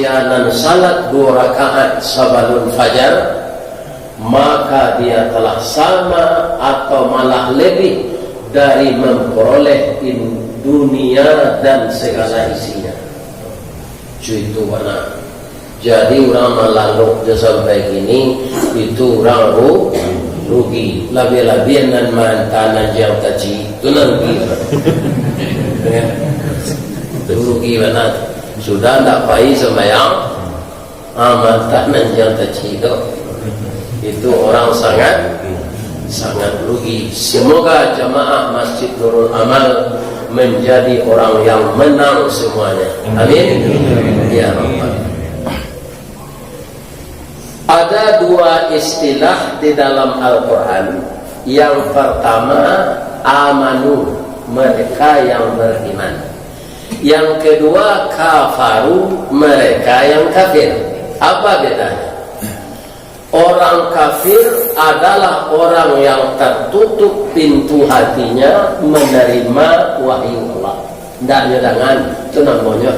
sianan salat 2 rakaat sebelum fajar, maka dia telah sama atau malah lebih dari memperoleh dunia dan segala isinya. Itu mana? Jadi orang melaluk sampai gini itu orang rugi. Lebih-lebih dan mantanan yang tadi itu rugi. Itu rugi mana? Sudah tak payah sembahyang, mantanan yang tadi itu orang sangat rugi. Semoga jamaah Masjid Nurul Amal menjadi orang yang menang semuanya. Amin. Ya Rabbal. Ada 2 istilah di dalam Al-Quran. Yang pertama, amanu, mereka yang beriman. Yang kedua, kafaru, mereka yang kafir. Apa bedanya? Orang kafir adalah orang yang tertutup pintu hatinya menerima wahyu Allah. Tidak nyedangan, itu namanya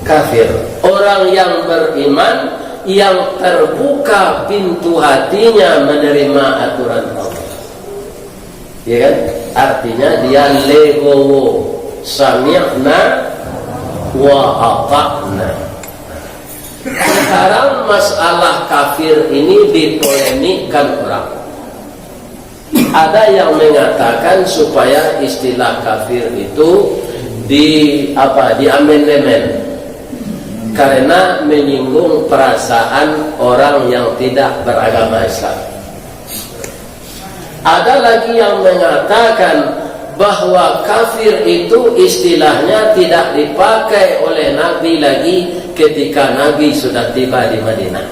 kafir. Orang yang beriman yang terbuka pintu hatinya menerima aturan Allah. Ya kan? Artinya dia legowo, sami'na wa ata'na. Sekarang masalah kafir ini dipolemikkan orang. Ada yang mengatakan supaya istilah kafir itu diamandemen karena menyinggung perasaan orang yang tidak beragama Islam. Ada lagi yang mengatakan bahwa kafir itu istilahnya tidak dipakai oleh Nabi lagi ketika Nabi sudah tiba di Madinah.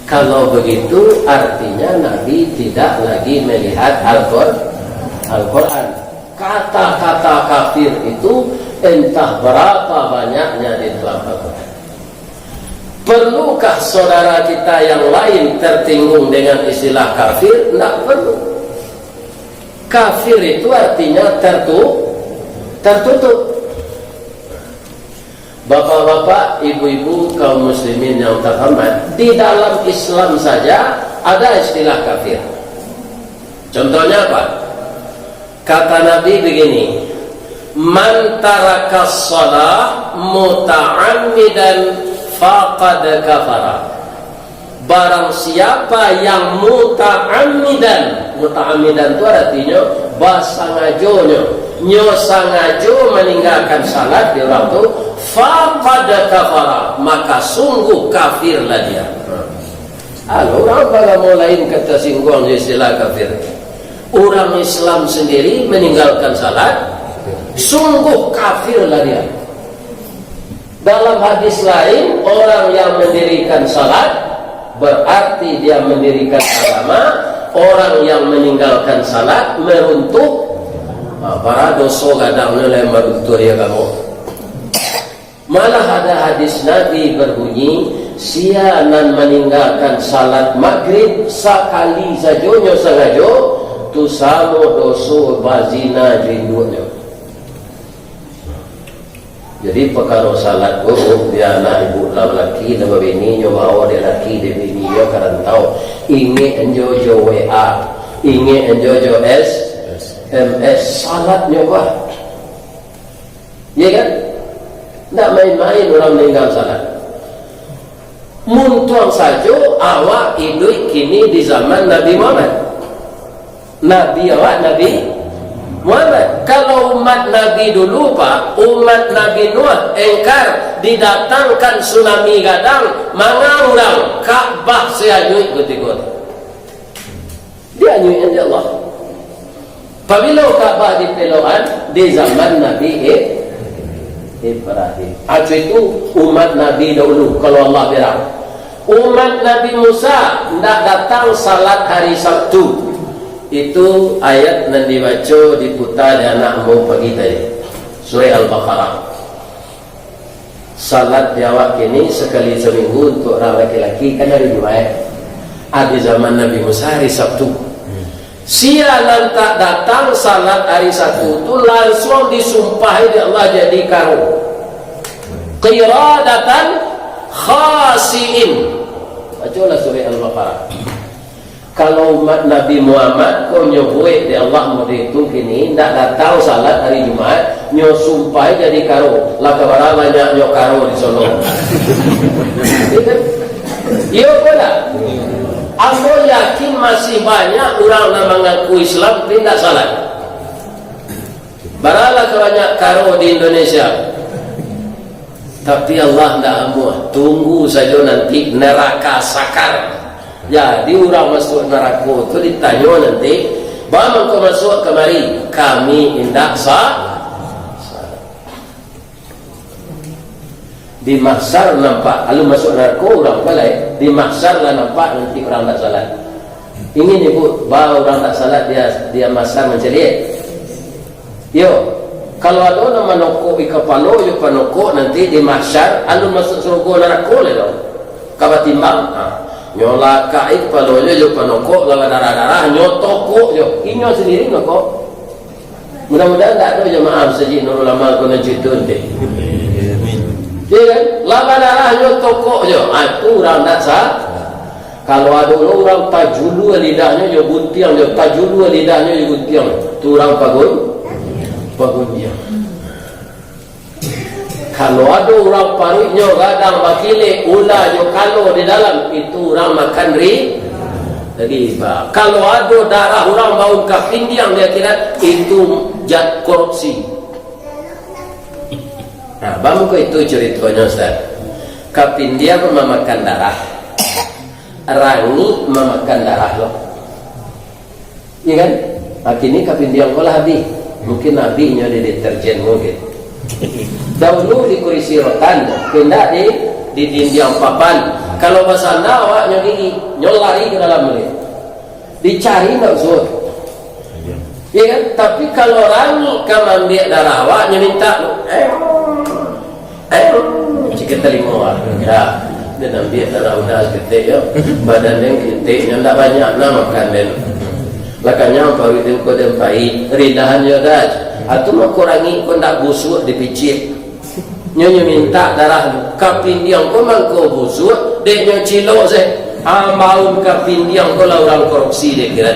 Kalau begitu artinya Nabi tidak lagi melihat Al-Quran. Kata-kata kafir itu entah berapa banyaknya di dalam Al-Quran. Perlukah saudara kita yang lain tertinggung dengan istilah kafir? Tidak perlu. Kafir itu artinya tertutup. Bapak-bapak, ibu-ibu, kaum muslimin yang terhormat, di dalam Islam saja ada istilah kafir. Contohnya apa? Kata Nabi begini, man tarakas shalah muta'ammidan faqad kafara. Barang siapa yang muta'ammidan itu artinya basangajonyo, nyosangajo meninggalkan salat di orang itu, faqad kafara, maka sungguh kafirlah dia. Orang pada mulain kata singgung istilah kafir. Orang Islam sendiri meninggalkan salat, sungguh kafirlah dia. Dalam hadis lain, orang yang mendirikan salat berarti dia mendirikan agama. Orang yang meninggalkan salat meruntuh. Para dosa kadang nilai meruntuh ya kamu. Malah ada hadis Nabi berbunyi, sianan meninggalkan salat maghrib sekali sajonyo sengajo tu samo dosa bazina jindunya. Jadi perkara salat dia anak ibu lelaki nama bini nyoba awal dia laki dia bini dia karantau ingin enjojo WA ingin enjojo SMS salat nyoba, ya kan? Tidak main-main orang meninggal salat. Muntuang saja awak hidup kini di zaman Nabi Muhammad. Nabi Muhammad. Kalau umat Nabi dulu Pak, umat Nabi Nuh engkar didatangkan tsunami gadang mengandang Ka'bah seanyui ketika dia nyuin Allah. Apabila Ka'bah dipelohan di zaman Nabi Ibrahim. Itu umat Nabi dahulu. Kalau Allah bilang umat Nabi Musa tidak datang salat hari Sabtu. Itu ayat yang dibaca diputar di anakmu pagi tadi, surah Al-Baqarah. Salat di awak ini sekali seminggu untuk orang laki-laki kan hari Jumat. Di zaman Nabi Musa hari Sabtu. Sialan tak datang salat hari Sabtu itu langsung disumpahi di Allah jadi karo. qiradatan khasiin. Bacalah surah Al-Baqarah. Kalau umat Nabi Muhammad kau nyebut di Allah mau dihitung kini tak tahu salat hari Jumat nyo sumpai jadi karo lah kabar banyak nyo karo di Solo. Iya pula. Aku yakin masih banyak orang yang mengaku Islam tidak salat. Baralah banyak karo di Indonesia. Tapi Allah tidak amuah. Tunggu saja nanti neraka sakar. Jadi orang masuk neraka itu ditanya nanti, bagaimana kau masuk kemari? Kami hendak salat. Di mahsyar nampak, kalau masuk neraka orang balai, di mahsyar lah nampak nanti orang tak salat. Ingin ibu, bahawa orang tak salat dia mahsyar mencari. Yo, kalau ada orang menokok di kepala, yo penokok nanti di mahsyar, lalu masuk surga neraka lelo. Kabar timbang. Nyola kait palonya jo panokok lawan darah-darah nyotokok jo inyo sendiri nokok. Mudah-mudahan tak ada jemaah saja nurul amal kena citun deh. Iya kan? Lawan darah nyotokok jo. Itu orang tak sah. Kalau ada orang tajulu lidahnya jo guntiang jo tajulu lidahnya jo guntiang. Tu orang pagun dia. Kalau ada orang pariknya gadang bakile ulah jo kalau di dalam itu orang makan riba. Kalau ada darah orang bau kapindiang dia kira itu jat korupsi. Nah, bangku itu ceritanya Ustaz. Kapindiang memakan darah. Rangi memakan darah loh. Iya kan? Akhirnya kapindiang kolah habis. Mungkin nabinya di deterjen mungkin. Dahulu di kursi rotan, pindah di dinding papan. Kalau bahasa anda awaknya gigi, nyolari ke dalam mulut, dicari nak zuhur. Ya kan? Tapi kalau orang kamambil darah awaknya minta, jika telinga, ya, dia ambil darah udah gede ya, badan yang gede, yang tak banyak nak makan dan, lakanya baru itu kau dempai, ridahannya dah. Atau mau kurangi kau nak busuk dipicit. Nyonya minta darah kapindiang kau mangko busuk, dek nyonya cilo saya. Maun kapindiang kau lah orang korupsi dek kira.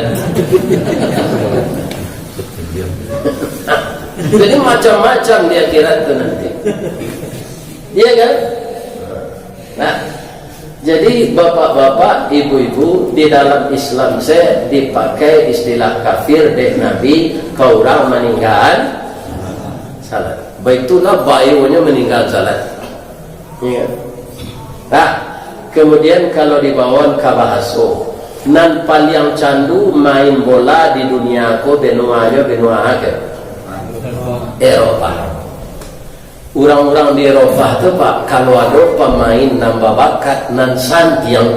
Jadi macam-macam dia kira tu nanti. Iya kan? Nah, jadi bapak-bapak, ibu-ibu di dalam Islam saya dipakai istilah kafir dek Nabi kau orang meninggal salat. Baitulah bayunya meninggal salat. Ya. Nah, kemudian kalau dibawa ke bahaso nan paling candu main bola di dunia ko benua ke Eropa. Orang-orang di Eropa tu pak kalau ada pemain nambah bakat nan santiang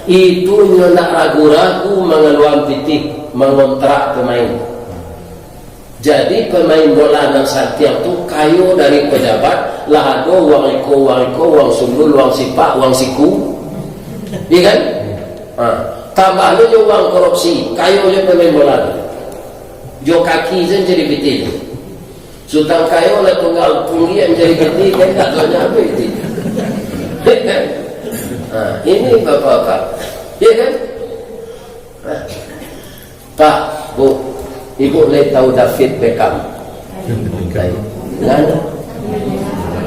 itu nak ragu-ragu mengeluarkan titik mengontrak pemain. Jadi pemain bola nan santiang tu kayu dari pejabat lah ada wang iko, wang sundul, wang sipak, wang siku. Iya kan? Tambah lu jo wang korupsi, kayu je pemain bola tu. Jo kaki je jadi betul. Sultan kayu lah tunggal tinggi yang jadi betul kan tak tahu apa itu. Ini bapak-bapak, iya kan? Pak, Bu, Ibu boleh tahu David Beckham? Kan?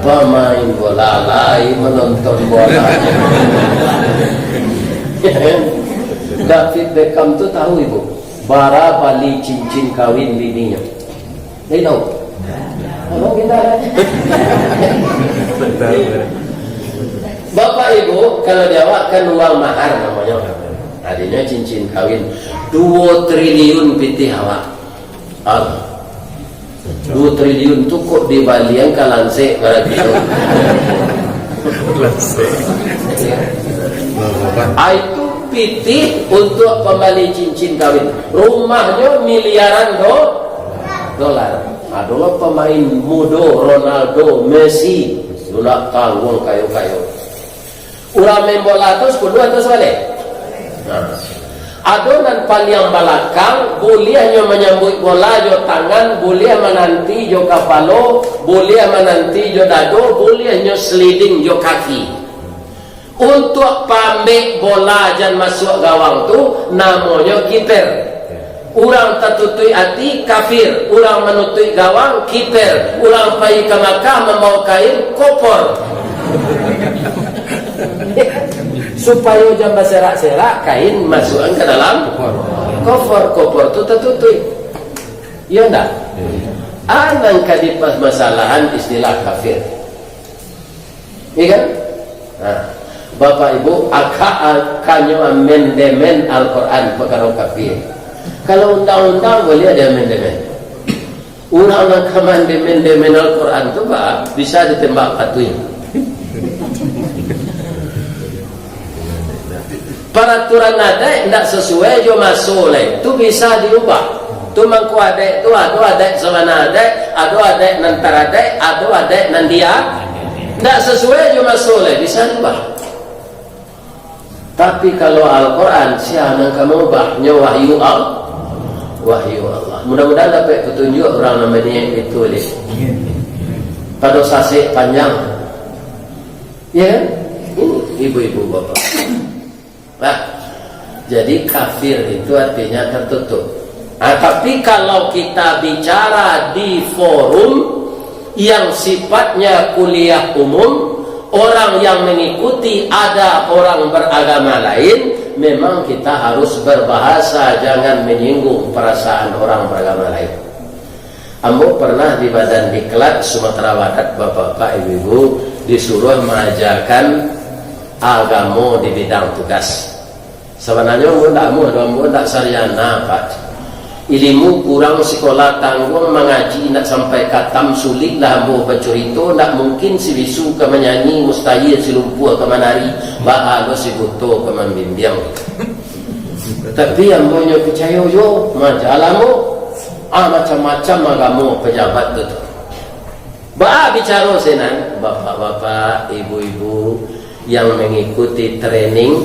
Pemain bola lain menonton bola. David Beckham tu tahu Ibu, bara bali cincin kawin bininya. Dia tahu? Abang kita. Bapak Ibu kalau jawab kan uang mahar namanya. Adanya cincin kawin 2 triliun piti awak. 2 triliun tu kok di Bali yang kalanse berarti itu. Itu piti untuk pembali cincin kawin. Rumahnya miliaran dolar. Adalah pemain muda Ronaldo, Messi, sudah tanggung kayu-kayu. Urang main bola tu 10 atau sebalik. Adonan paling belakang bolehnya menyambut bola jo tangan, boleh menanti jo kepala, boleh menanti jo dado, bolehnya sliding jo kaki. Untuk pambil bola dan masuk gawang tu namanya kiper. Orang tertutui hati kafir, orang menutui gawang kiper, orang pergi ke Makkah membawa kain kopor. Supaya jangan berserak-serak kain masukkan ke dalam kopor tu tertutui. Ya enggak? Anang kadi masalahan istilah kafir. Iya kan? Nah, Bapak Ibu akannya amandemen Al-Quran perkara kafir. Kalau undang-undang boleh ada amandemen. Orang-orang amandemen Al-Quran tu bisa ditembak patuin. Peraturan ada tidak sesuai jo masuk leh, tu bisa diubah. Tu mangku ada, tu ada semana ada nantar ada nan dia. Tidak sesuai jo masuk leh, bisa diubah. Tapi kalau Al-Quran siapa kamu ubahnya wahyu Allah. Mudah-mudahan dapat petunjuk orang namanya itu leh. Pada sasik panjang, ya ini ibu-ibu bapak. Nah, jadi kafir itu artinya tertutup. Tapi kalau kita bicara di forum yang sifatnya kuliah umum, orang yang mengikuti ada orang beragama lain, memang kita harus berbahasa, jangan menyinggung perasaan orang beragama lain. Ambo pernah di Badan Diklat Sumatera Barat, bapak-bapak, ibu-ibu, disuruh mengajarkan agama di bidang tugas. Sebenarnya ambo ndak sarjana Pak. Ilmu kurang, sekolah tanggung, mengaji nak sampai katam sulit lah ambo bercerita, nak mungkin si bisu ke menyanyi, mustahil si lumpuh ke menari, bahalo si buto ke membimbing. Tapi ambo nyo percaya yo majalamu macam-macam agama pejabat tu. Bicara senan bapak-bapak, ibu-ibu yang mengikuti training,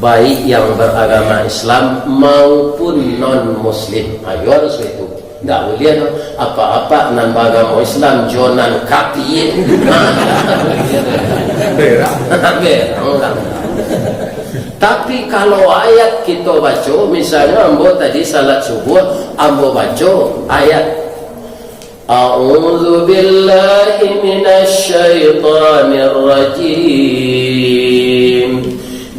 baik yang beragama Islam maupun non-Muslim. Ayo harus itu. Tak boleh apa-apa nan beragama Islam jonan kaki. Tapi kalau ayat kita baca, misalnya ambo tadi salat subuh, ambo baca ayat A'udzu billahi minasy syaithanir rajim.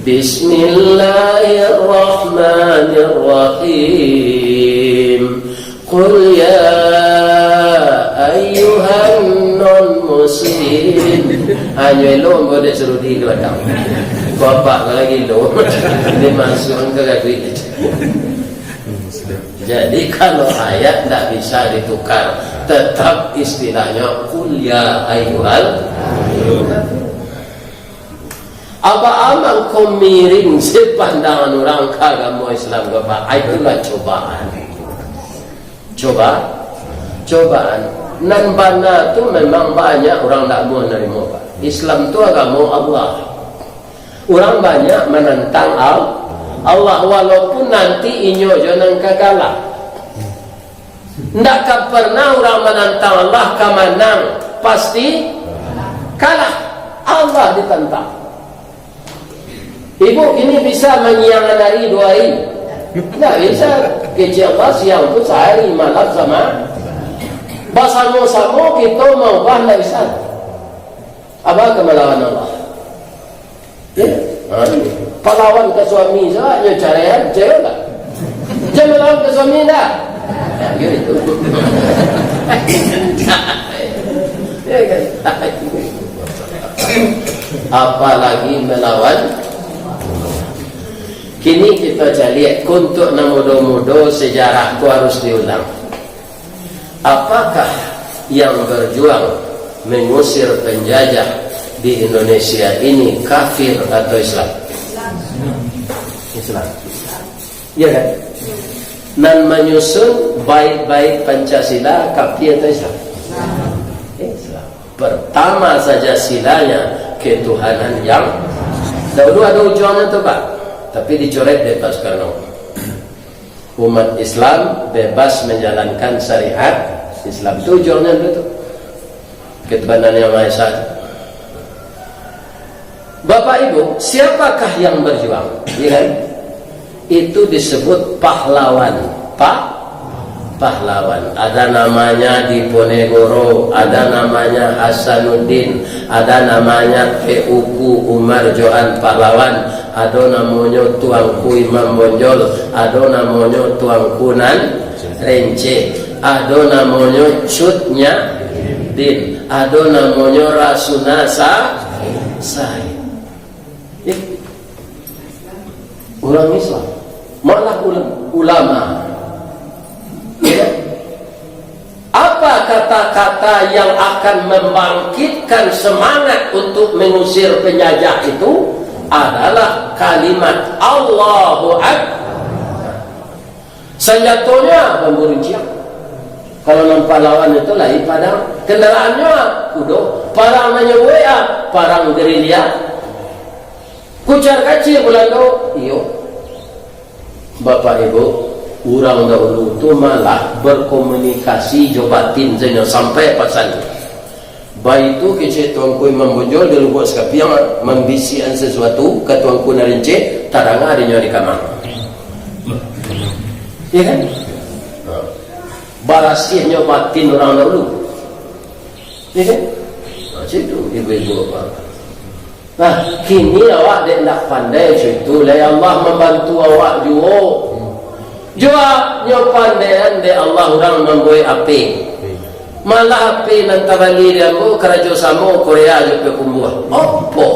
Bismillahirrahmanirrahim. Qul ya ayyuhan non-muslim. Hanya lo boleh suruh di belakang. Bapak lagi lo. Ini masuk ke kaki. Jadi kalau ayat tidak bisa ditukar, tetap istilahnya Qul ya ayyuhal. Apa aman kau miring sepandangan orang agama Islam Bapak? Itulah cobaan. Cobaan. Nan bana tu memang banyak orang tak mau menerima Pak. Islam tu agama Allah. Orang banyak menentang Allah, walaupun nanti inyo jangan kagalah. Tidak pernah orang menantang Allah kemenang, pasti kalah. Allah ditentang. Ibu ini bisa menyiang hari 2 hari? Tidak bisa. Kecil Allah siang itu sehari, malam sama. Bersama-sama kita mau tidak bisa. Apa kemelawan Allah? Ya, pahlawan ke suami saja caranya cewek tak? Jangan melawan ke suami tak? Ya, gitu. Apalagi melawan. Kini kita lihat untuk muda-muda sejarah itu harus diulang. Apakah yang berjuang mengusir penjajah di Indonesia ini kafir atau Islam? Islam. Ya kan? Dan menyusun baik-baik Pancasila kafir atau Islam? Islam. Pertama saja silanya ketuhanan yang dahulu ada ujuannya tu Pak, tapi dicoret dari Pak Soekarno. umat Islam bebas menjalankan syariat Islam. Tujuannya itu ketuhanan yang Maha Esa. Bapak Ibu, siapakah yang berjuang? Ya kan? Itu disebut pahlawan. Pahlawan. Ada namanya Diponegoro, ada namanya Hasanuddin, ada namanya P.U.K. Umar Joan Pahlawan, ada namanya Tuanku Imam Bonjol, ada namanya Tuanku Nan Rence, ada namanya Cutnya Din, ada namanya Rasuna Said. Orang Islam, malah ulama. Ya. Apa kata-kata yang akan membangkitkan semangat untuk mengusir penjajah itu adalah kalimat Allahu Akbar. Senjatanya bambu runcing. Kalau nampak lawan itu lagi padang, kendaraannya kudo, parang WA, parang gerilya, kucar kacir Belanda. Iyo, Bapak Ibu, orang dahulu itu malah berkomunikasi jobatin saja sampai pasal baik itu kecil Tuanku Imam Bonjol dia lupa sekali yang membisikan sesuatu ke Tuanku Narince taranga adanya di kamar. Ya kan? Barasihnya batin orang dahulu. Ya kan? Macam itu ibu-ibu apa. Nah, kini awak tidak pandai itu lah Allah membantu awak juga. Jua nyopandean de Allah orang membuat api. Malah api nan tabali dia mo kerajo samo Korea jo pe kumbuah. Oppo.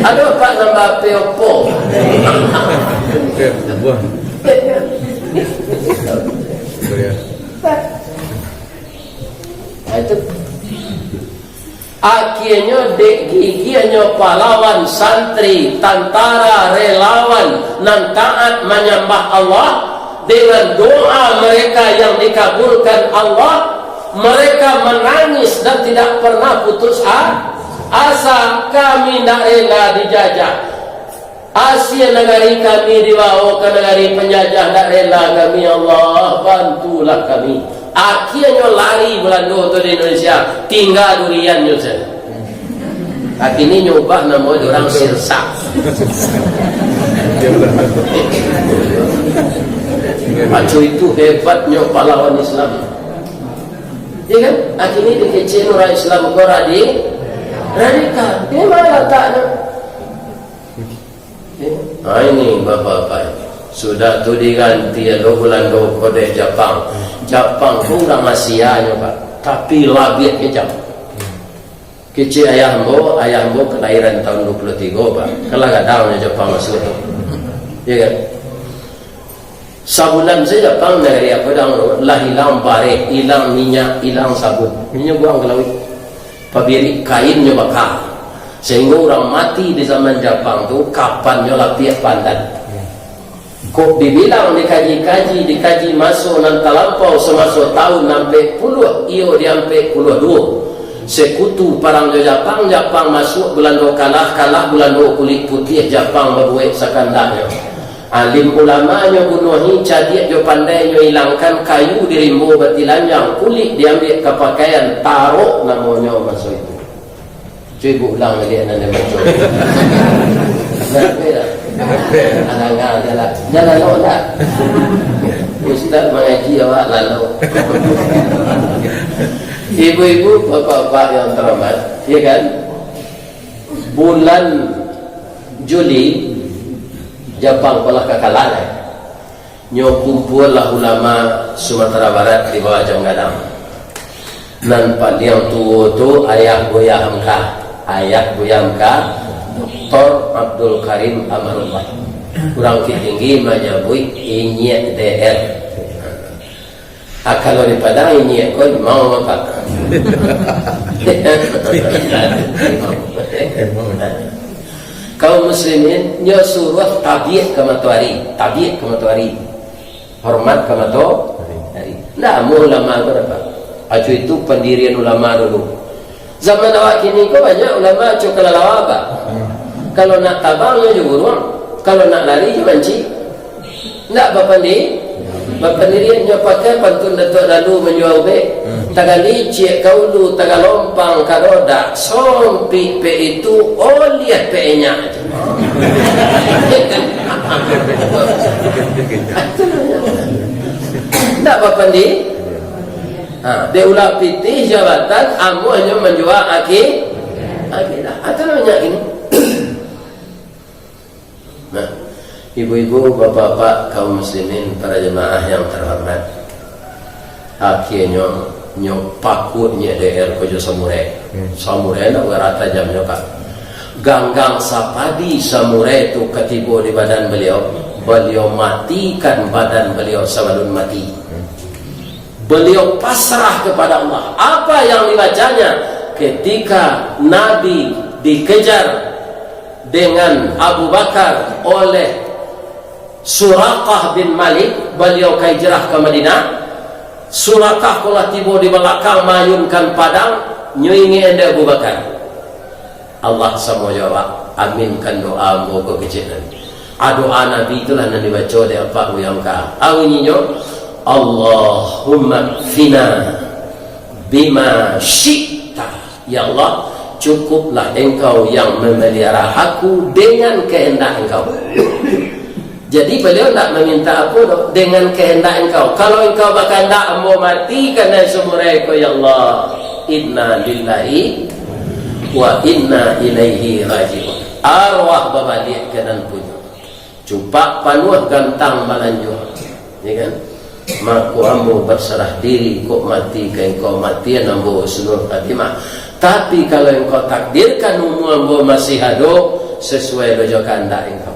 Ada apa nama api oppo? Itu akhirnya giginya pahlawan, santri, tentara, relawan nan taat menyembah Allah dengan doa mereka yang dikabulkan Allah. Mereka menangis dan tidak pernah putus asa. Kami tidak rela dijajah. Asia negari kami dibawa ke negari penjajah, tidak rela kami. Allah bantulah kami. Akhirnya lari Belanda itu di Indonesia, tinggal duriannya saja. Akhirnya nyoba nama orang sirsak. Acu itu hebatnya pahlawan Islam. Ya kan? Akhirnya dikecil orang Islam kau radikal. Ini mana letaknya? Ini bapak-bapak. Sudah tu diganti lo bulan do kode Jepang. Jepang kurang Asianya Pak, tapi labiat kejam. Kecil ayahmu kelahiran tahun 23 Pak. Kalau nggak tahu Jepang masuk tu, ya kan? Sabulan saja Jepang negeri apa dah lah hilang bare, hilang minyak, hilang sabun, minyak buang ke laut. Pabiri kainnya bakar, sehingga orang mati di zaman Jepang tu kapannya lapiat pandan. Kok dibilang dikaji masuk nan talampau semasuk tahun sampai puluh iyo diampe puluh dua sekutu parang Jepang masuk Belanda kalah Belanda kulit putih Jepang berbuat sekandangnya. Alim ulamanya bunuhi cadiak jo pandainya hilangkan kayu di rimbo batilanjang kulit diambil ke pakaian taruh namanya masuk itu. Cuba ulang dia nanda macam. Anak-anak jalan lah. Ustaz mengaji awak lalu. Ibu-ibu, bapak-bapak yang terhormat, ya kan? Bulan Juli Jepang telah kekalahan. Nyo kumpul lah ulama Sumatera Barat di bawah Jonggadang. Nan paling tua tu ayah Buya Hamka Dr. Abdul Karim Amarullah. Kurang tinggi menyebut inyek DR. Kalau di Padang inyek kau mau apa? Kaum muslimin nyo suruh tabiat ke matahari. Hormat ke matahari. Nah, ulama berapa? Acu itu pendirian ulama dulu. Zaman awak kini kau banyak ulama coklat lawaba. Kalau nak tabang nyo jurung, kalau nak lari je manci. Nak bapandi, bapandirian nyo pakai pantun datuk lalu menjual be. Tagali cek kaulu tagalompang karoda sompi pe itu lihat pe nya. Tak bapandi. Dia ulah pitih jabatan amu hanya menjual akidah. Atau namanya ini. Nah, ibu-ibu, bapak-bapak, kaum muslimin, para jemaah yang terhormat, akhirnya pakutnya daerah kojo samurai nak berata jamnya kak ganggang sapadi samurai itu ketibo di badan beliau matikan badan beliau sebelum mati. Beliau pasrah kepada Allah. Apa yang dibacanya ketika Nabi dikejar dengan Abu Bakar oleh Suraqah bin Malik, beliau hijrah ke Madinah. Suraqah kala tiba di belakang mayunkan padang nyuingi ende Abu Bakar. Allah sama jawab, aminkan doa moga kecilan. Doa Nabi itulah yang dibaca oleh apa yang ka. Awinyo Allahumma fina bima syi'ta. Ya Allah, cukuplah engkau yang memelihara aku dengan kehendak engkau. Jadi beliau tak meminta apa dengan kehendak engkau. Kalau engkau berkehendak mau mati kerana samurai ko, ya Allah, inna lillahi wa inna ilaihi raji'un. Arwah berbalik ke dan punya. Cupak panuh gantang balanjur. Ya kan? Maka ambo berserah diri kok mati ke engkau mati ambo seluruh khatimah. Tapi kalau engkau takdirkan umur masih ada sesuai dengan kehendak engkau.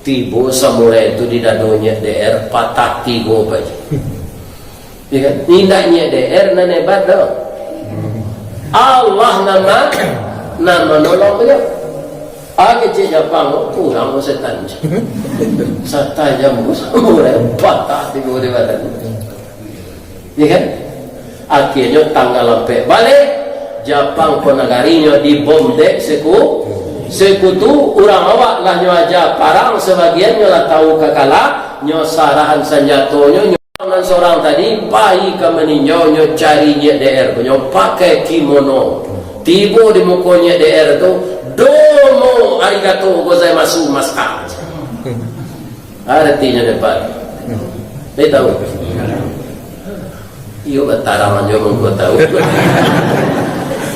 Tibo samurai itu di dadonya DR patah tibo aja. Ya kan? Tindaknya DR nane badal. Allah nama nolong beliau. Kecil Jepang kurang setan. Setan jamu samurai patah tibo di badan. Ya kan? Akhirnya tanggal lampe balik Jepang ponagarinya dibom dek sekutu orang awak lah nyo aja parang sebagian nyo lah tahu kekala nyo sarahan senjatonya nyo seorang tadi pai ke meninjau nyo cari nyek DR nyo pakai kimono tiba di mukanya DR tu domo arigato gozaimasu maska artinya depan dia tahu iyo betara nyo mengko tahu.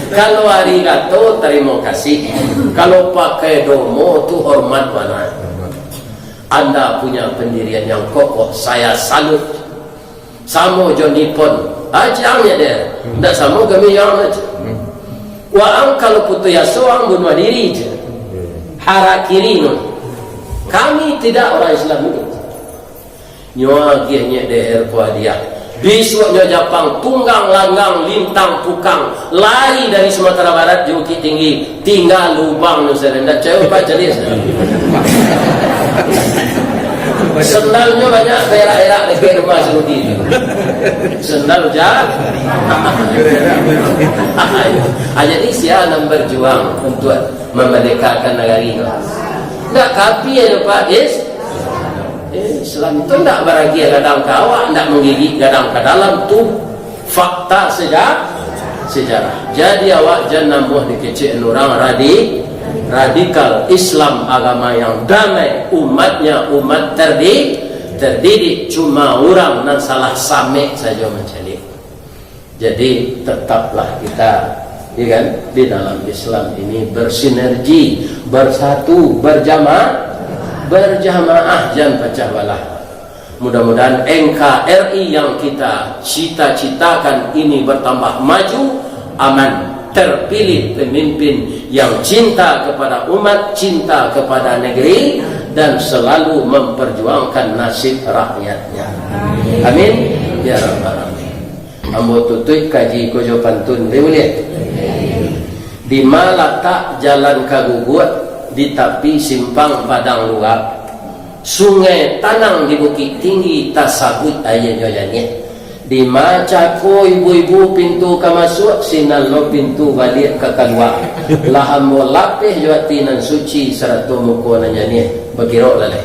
Kalau arigato terima kasih, kalau pakai domo tu hormat mana. Anda punya pendirian yang kokoh, saya salut. Samo jo Nippon ajangnya dia, tidak samo kami yang aja. Waang kalau putu yasoang bunuh diri je, harakiri nun. Kami tidak orang Islam ini. Nyoa kianya DR kuadiah. Besoknya Jepang tunggang langgang lintang tukang lari dari Sumatera Barat Bukit Tinggi tinggal lubang nu serendah cewek pak jadi sendalnya banyak berak-berak di rumah seperti itu sendal jah. Jadi siapa berjuang untuk memerdekakan negara ini tidak kapi ya Pak Islam itu tidak beragia gadang ke awak, tidak menggigit gadang ke dalam tu fakta sejarah. Jadi awak jangan nambuh dikecil orang radikal Islam agama yang damai, umatnya umat terdidik cuma orang dan salah same saja mencari. Jadi tetaplah kita ya kan, di dalam Islam ini bersinergi, bersatu, berjamaah jangan pecah belah. Mudah-mudahan NKRI yang kita cita-citakan ini bertambah maju, aman, terpilih pemimpin yang cinta kepada umat, cinta kepada negeri dan selalu memperjuangkan nasib rakyatnya. Amin ya rabbal alamin. Ambo tutui kaji kojo pantun boleh. Di mana tak jalan kagugut di tepi simpang padang luap, sungai tanang di bukit tinggi tasabut ayat jojannya. Di maca ko ibu-ibu pintu ka masuk, sinalo pintu balik ka keluar. Laham mo lapih jawati nan suci sarato mo ko nanya ni bagiro lalai.